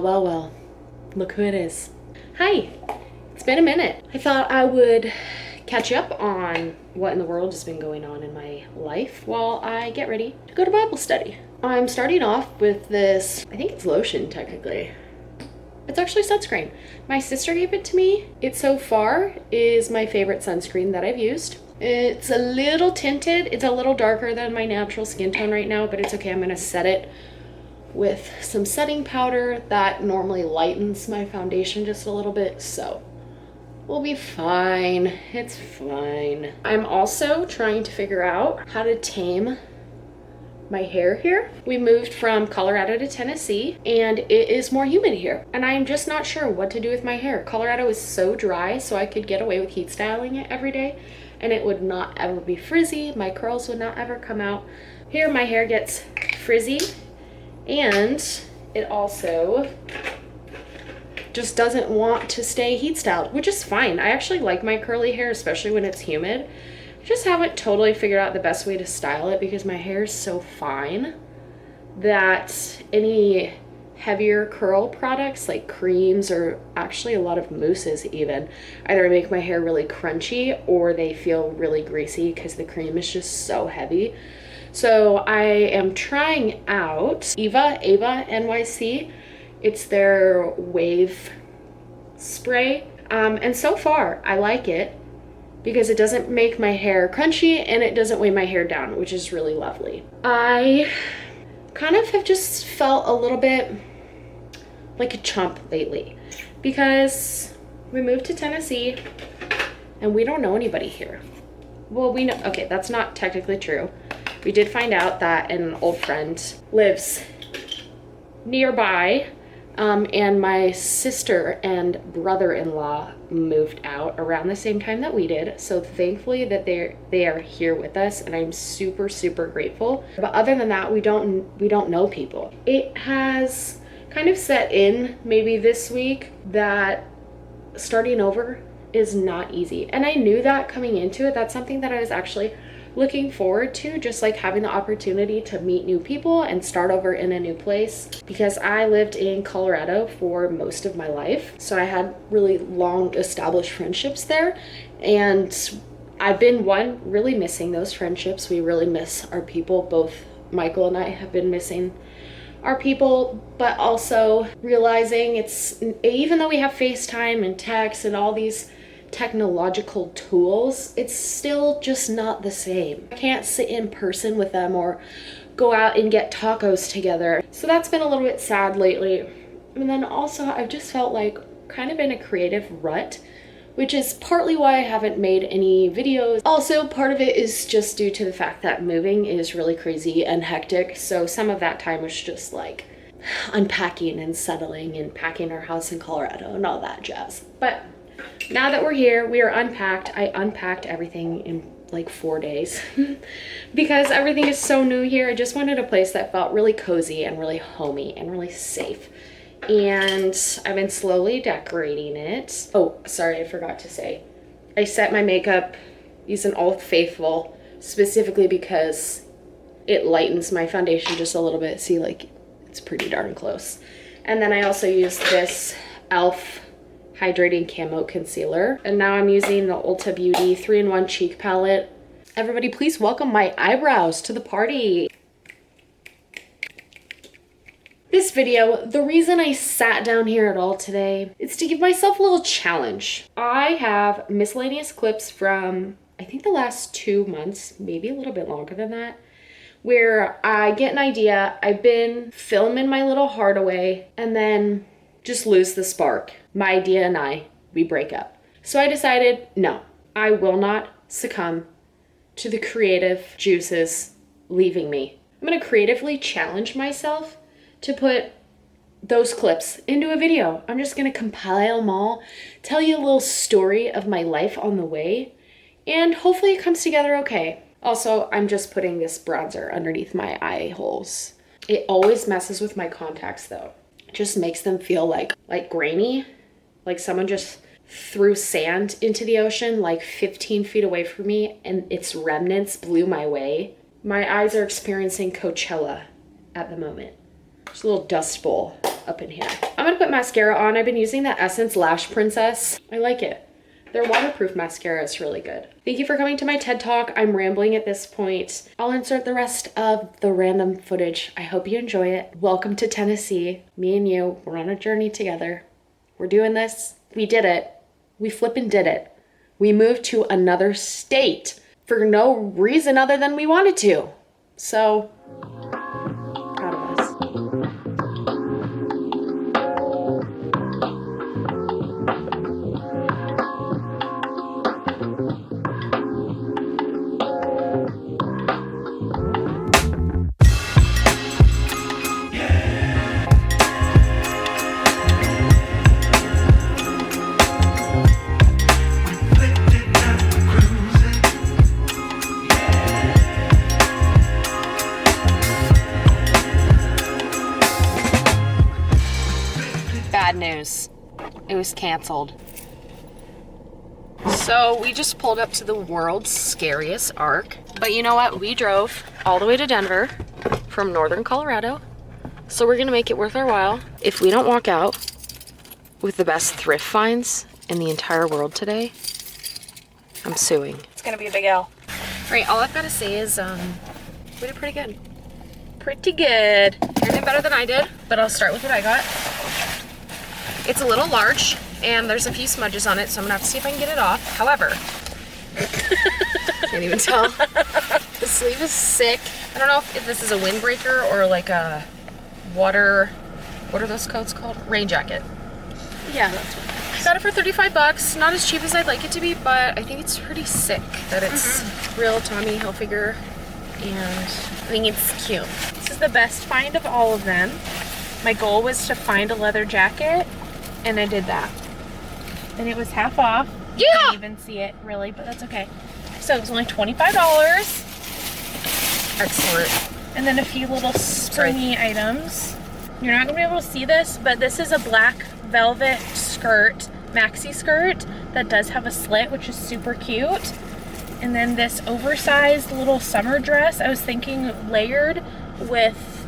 Well, look who it is. Hi, it's been a minute. I thought I would catch up on what in the world has been going on in my life while I get ready to go to Bible study. I'm starting off with this, I think it's lotion technically. It's actually sunscreen. My sister gave it to me. It so far is my favorite sunscreen that I've used. It's a little tinted. It's a little darker than my natural skin tone right now, but it's okay. I'm gonna set it with some setting powder that normally lightens my foundation just a little bit, so we'll be fine. It's fine. I'm also trying to figure out how to tame my hair here. We moved from Colorado to Tennessee and it is more humid here, and I'm just not sure what to do with my hair. Colorado is so dry, so I could get away with heat styling it every day and it would not ever be frizzy. My curls would not ever come out. Here my hair gets frizzy, and it also just doesn't want to stay heat styled, which is fine. I actually like my curly hair, especially when it's humid. I just haven't totally figured out the best way to style it because my hair is so fine that any heavier curl products like creams, or actually a lot of mousses even, either make my hair really crunchy or they feel really greasy because the cream is just so heavy. So I am trying out Ava NYC. It's their wave spray. And so far I like it because it doesn't make my hair crunchy and it doesn't weigh my hair down, which is really lovely. I kind of have just felt a little bit like a chump lately because we moved to Tennessee and we don't know anybody here. Well, we know, okay, that's not technically true. We did find out that an old friend lives nearby, and my sister and brother-in-law moved out around the same time that we did. So thankfully that they are here with us, and I'm super, super grateful. But other than that, we don't know people. It has kind of set in maybe this week that starting over is not easy. And I knew that coming into it. That's something that I was actually looking forward to, just like having the opportunity to meet new people and start over in a new place, because I lived in Colorado for most of my life. So I had really long established friendships there, and I've been really missing those friendships. We really miss our people. Both Michael and I have been missing our people, but also realizing it's, even though we have FaceTime and text and all these technological tools, it's still just not the same. I can't sit in person with them or go out and get tacos together. So that's been a little bit sad lately. And then also I've just felt like kind of in a creative rut, which is partly why I haven't made any videos. Also, part of it is just due to the fact that moving is really crazy and hectic. So some of that time was just like unpacking and settling and packing our house in Colorado and all that jazz. But now that we're here, we are unpacked. I unpacked everything in like 4 days because everything is so new here. I just wanted a place that felt really cozy and really homey and really safe. And I've been slowly decorating it. Oh, sorry, I forgot to say. I set my makeup using Old Faithful specifically because it lightens my foundation just a little bit. See, like, it's pretty darn close. And then I also used this e.l.f. Hydrating Camo Concealer. And now I'm using the Ulta Beauty 3-in-1 Cheek Palette. Everybody, please welcome my eyebrows to the party. This video, the reason I sat down here at all today is to give myself a little challenge. I have miscellaneous clips from, I think, the last 2 months, maybe a little bit longer than that, where I get an idea, I've been filming my little heart away, and then just lose the spark. My idea and we break up. So I decided, no, I will not succumb to the creative juices leaving me. I'm gonna creatively challenge myself to put those clips into a video. I'm just gonna compile them all, tell you a little story of my life on the way, and hopefully it comes together okay. Also, I'm just putting this bronzer underneath my eye holes. It always messes with my contacts though. It just makes them feel like grainy, like someone just threw sand into the ocean like 15 feet away from me and its remnants blew my way. My eyes are experiencing Coachella at the moment. Just a little dust bowl. up in here. I'm gonna put mascara on. I've been using the Essence Lash Princess. I like it. Their waterproof mascara is really good. Thank you for coming to my TED Talk. I'm rambling at this point. I'll insert the rest of the random footage. I hope you enjoy it. Welcome to Tennessee. Me and you, we're on a journey together. We're doing this. We did it. We flippin' did it. We moved to another state for no reason other than we wanted to. So, proud of us. Bad news. It was canceled. So we just pulled up to the world's scariest arc. But you know what? We drove all the way to Denver from northern Colorado. So we're gonna make it worth our while. If we don't walk out with the best thrift finds in the entire world today, I'm suing. It's gonna be a big L. Right, all I've gotta say is we did pretty good. Pretty good. You did better than I did, but I'll start with what I got. It's a little large, and there's a few smudges on it, so I'm gonna have to see if I can get it off. However, can't even tell. The sleeve is sick. I don't know if this is a windbreaker or like a water, what are those coats called? Rain jacket. Yeah, that's what it is. I got it for 35 bucks. Not as cheap as I'd like it to be, but I think it's pretty sick that it's real Tommy Hilfiger, and I think it's cute. This is the best find of all of them. My goal was to find a leather jacket, and I did that. And it was half off. Yeah! You can't even see it, really, but that's okay. So it was only $25. Excellent. And then a few little springy items. You're not going to be able to see this, but this is a black velvet skirt, maxi skirt, that does have a slit, which is super cute. And then this oversized little summer dress, I was thinking layered with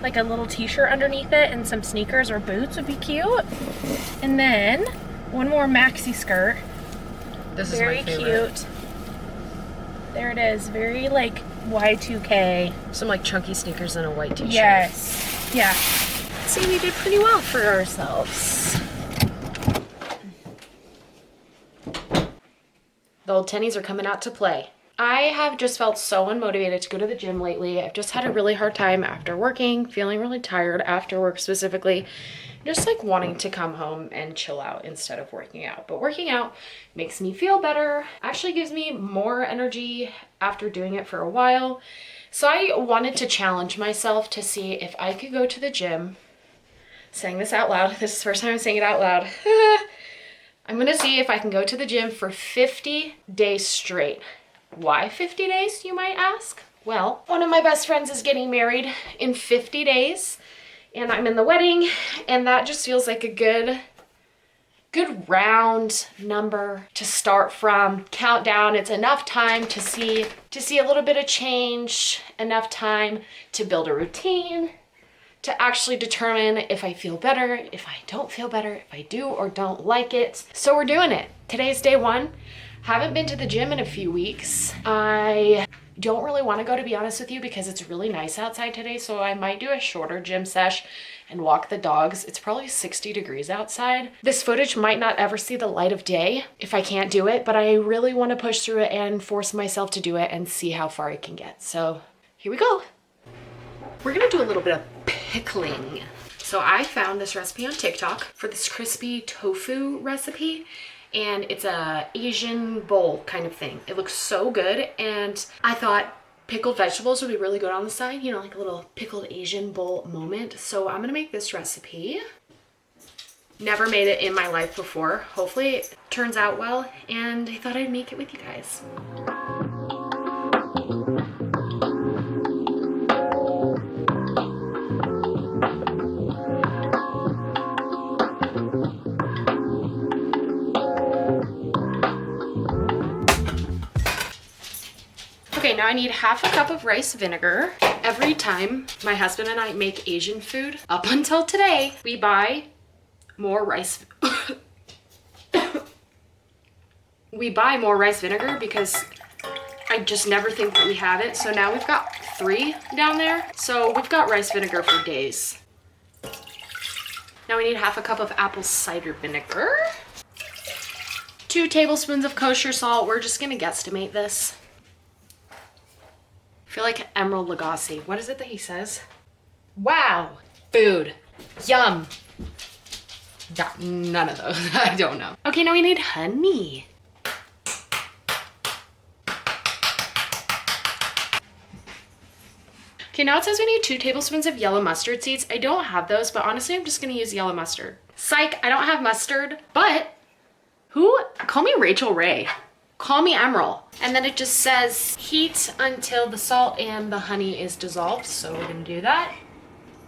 like a little t-shirt underneath it and some sneakers or boots would be cute. And then one more maxi skirt. This is very my favorite. cute. There it is. Very like Y2K. Some like chunky sneakers and a white t-shirt. Yes. Yeah. See, we did pretty well for ourselves. The old tennies are coming out to play. I have just felt so unmotivated to go to the gym lately. I've just had a really hard time after working, feeling really tired after work specifically, just like wanting to come home and chill out instead of working out. But working out makes me feel better, actually gives me more energy after doing it for a while. So I wanted to challenge myself to see if I could go to the gym. Saying this out loud, this is the first time I'm saying it out loud. I'm gonna see if I can go to the gym for 50 days straight. Why 50 days, you might ask? Well, one of my best friends is getting married in 50 days, and I'm in the wedding, and that just feels like a good round number to start from. Countdown. It's enough time to see a little bit of change, enough time to build a routine, to actually determine if I feel better, if I don't feel better, if I do or don't like it. So we're doing it. Today's day one. Haven't been to the gym in a few weeks. I don't really want to go, to be honest with you, because it's really nice outside today, so I might do a shorter gym sesh and walk the dogs. It's probably 60 degrees outside. This footage might not ever see the light of day if I can't do it, but I really want to push through it and force myself to do it and see how far I can get. So here we go. We're gonna do a little bit of pickling. So I found this recipe on TikTok for this crispy tofu recipe, and it's a Asian bowl kind of thing. It looks so good, and I thought pickled vegetables would be really good on the side, you know, like a little pickled Asian bowl moment. So I'm gonna make this recipe. Never made it in my life before. Hopefully it turns out well, and I thought I'd make it with you guys. Okay, now I need half a cup of rice vinegar. Every time my husband and I make Asian food, up until today, we buy more rice. We buy more rice vinegar because I just never think that we have it. So now we've got 3 down there. So we've got rice vinegar for days. Now we need half a cup of apple cider vinegar. 2 tablespoons of kosher salt. We're just gonna guesstimate this. I feel like Emerald Lagasse. What is it that he says? Wow, food, yum. None of those, I don't know. Okay, now we need honey. Okay, now it says we need 2 tablespoons of yellow mustard seeds. I don't have those, but honestly, I'm just gonna use yellow mustard. Psych, I don't have mustard, but call me Rachel Ray. Call me Emerald. And then it just says heat until the salt and the honey is dissolved. So we're gonna do that.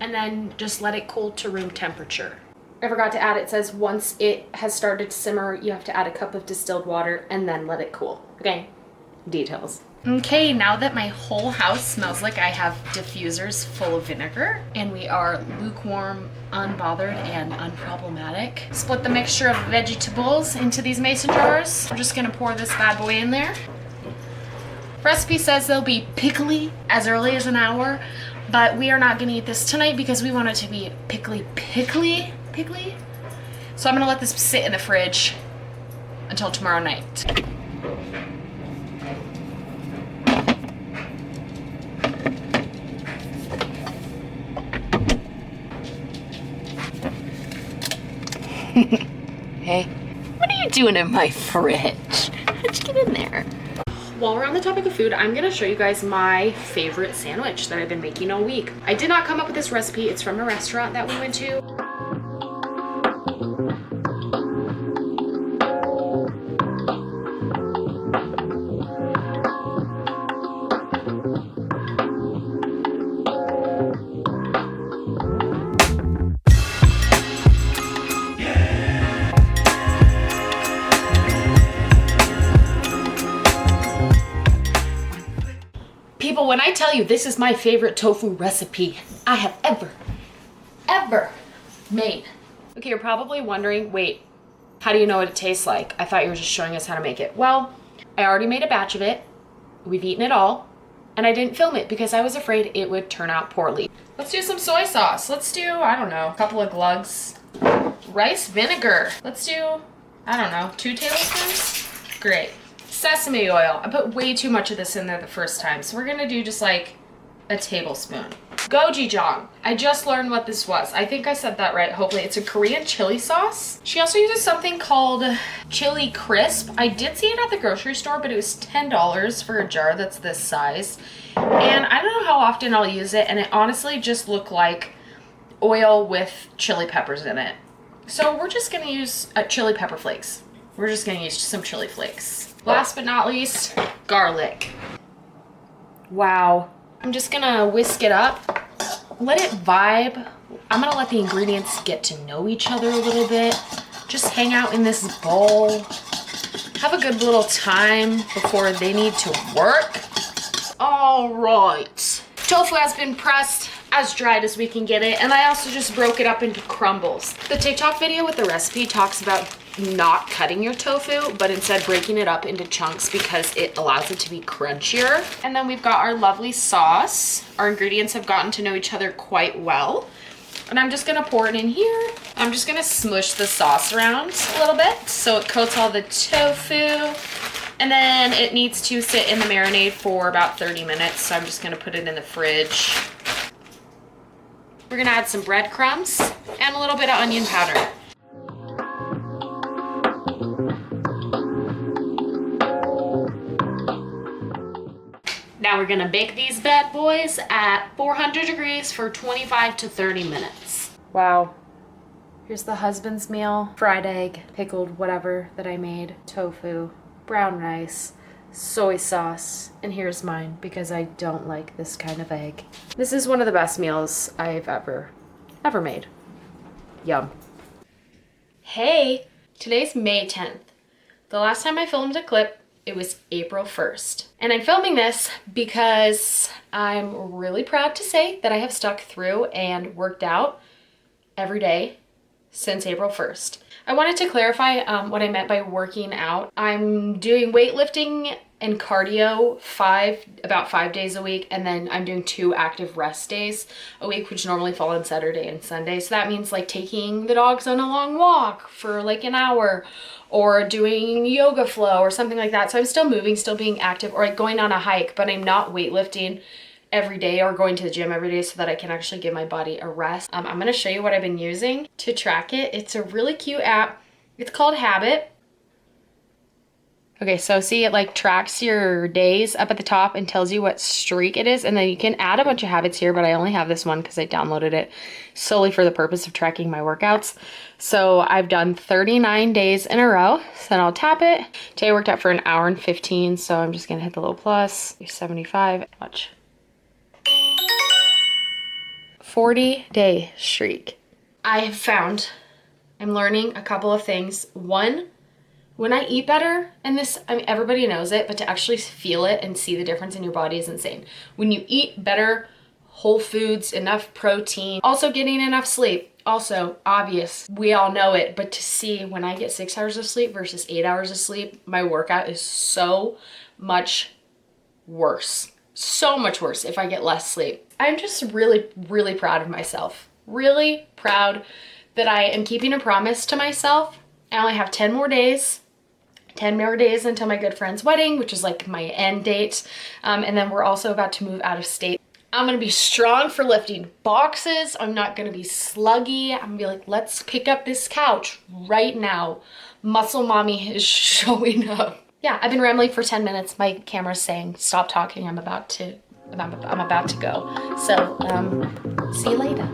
And then just let it cool to room temperature. I forgot to add, it says once it has started to simmer, you have to add a cup of distilled water and then let it cool. Okay, details. Okay, now that my whole house smells like I have diffusers full of vinegar and we are lukewarm, unbothered, and unproblematic, split the mixture of vegetables into these mason jars. I'm just gonna pour this bad boy in there. Recipe says they'll be pickly as early as an hour, but we are not gonna eat this tonight because we want it to be pickly. So I'm gonna let this sit in the fridge until tomorrow night. Hey, what are you doing in my fridge? How'd you get in there? While we're on the topic of food, I'm gonna show you guys my favorite sandwich that I've been making all week. I did not come up with this recipe. It's from a restaurant that we went to. People, when I tell you this is my favorite tofu recipe I have ever made. Okay, you're probably wondering, wait, how do you know what it tastes like? I thought you were just showing us how to make it. Well, I already made a batch of it. We've eaten it all. And I didn't film it because I was afraid it would turn out poorly. Let's do some soy sauce. Let's do, I don't know, a couple of glugs. Rice vinegar. Let's do, I don't know, 2 tablespoons? Great. Sesame oil. I put way too much of this in there the first time, so we're gonna do just like a tablespoon. Gochujang. I just learned what this was. I think I said that right, hopefully. It's a Korean chili sauce. She also uses something called chili crisp. I did see it at the grocery store, but it was $10 for a jar that's this size. And I don't know how often I'll use it, and it honestly just looked like oil with chili peppers in it. So we're just gonna use chili pepper flakes. We're just gonna use some chili flakes. Last but not least, garlic. Wow. I'm just gonna whisk it up, let it vibe. I'm gonna let the ingredients get to know each other a little bit. Just hang out in this bowl. Have a good little time before they need to work. All right. Tofu has been pressed as dried as we can get it, and I also just broke it up into crumbles. The TikTok video with the recipe talks about not cutting your tofu, but instead breaking it up into chunks because it allows it to be crunchier. And then we've got our lovely sauce. Our ingredients have gotten to know each other quite well. And I'm just gonna pour it in here. I'm just gonna smush the sauce around a little bit so it coats all the tofu. And then it needs to sit in the marinade for about 30 minutes. So I'm just gonna put it in the fridge. We're gonna add some breadcrumbs and a little bit of onion powder. Now we're gonna bake these bad boys at 400 degrees for 25 to 30 minutes. Wow. Here's the husband's meal. Fried egg, pickled whatever that I made, tofu, brown rice, soy sauce, and here's mine because I don't like this kind of egg. This is one of the best meals I've ever made. Yum. Hey, today's May 10th. The last time I filmed a clip, It was April 1st. And I'm filming this because I'm really proud to say that I have stuck through and worked out every day since April 1st. I wanted to clarify what I meant by working out. I'm doing weightlifting and cardio about 5 days a week, and then I'm doing 2 active rest days a week, which normally fall on Saturday and Sunday. So that means like taking the dogs on a long walk for like an hour, or doing yoga flow or something like that. So I'm still moving, still being active, or like going on a hike, but I'm not weightlifting every day or going to the gym every day so that I can actually give my body a rest. I'm gonna show you what I've been using to track it. It's a really cute app. It's called Habit. Okay, so see, it like tracks your days up at the top and tells you what streak it is, and then you can add a bunch of habits here, but I only have this one because I downloaded it solely for the purpose of tracking my workouts. So I've done 39 days in a row, so then I'll tap it. Today I worked out for an hour and 15, so I'm just gonna hit the little plus, 75, watch. 40-day streak. I have found I'm learning a couple of things. One, when I eat better, and this, I mean, everybody knows it, but to actually feel it and see the difference in your body is insane. When you eat better, whole foods, enough protein, also getting enough sleep, also obvious, we all know it, but to see when I get 6 hours of sleep versus 8 hours of sleep, my workout is so much worse. So much worse if I get less sleep. I'm just really, really proud of myself. Really proud that I am keeping a promise to myself. I only have 10 more days. 10 more days until my good friend's wedding, which is like my end date. And then we're also about to move out of state. I'm gonna be strong for lifting boxes. I'm not gonna be sluggy. I'm gonna be like, let's pick up this couch right now. Muscle mommy is showing up. Yeah, I've been rambling for 10 minutes. My camera's saying, stop talking, I'm about to go. So, see you later.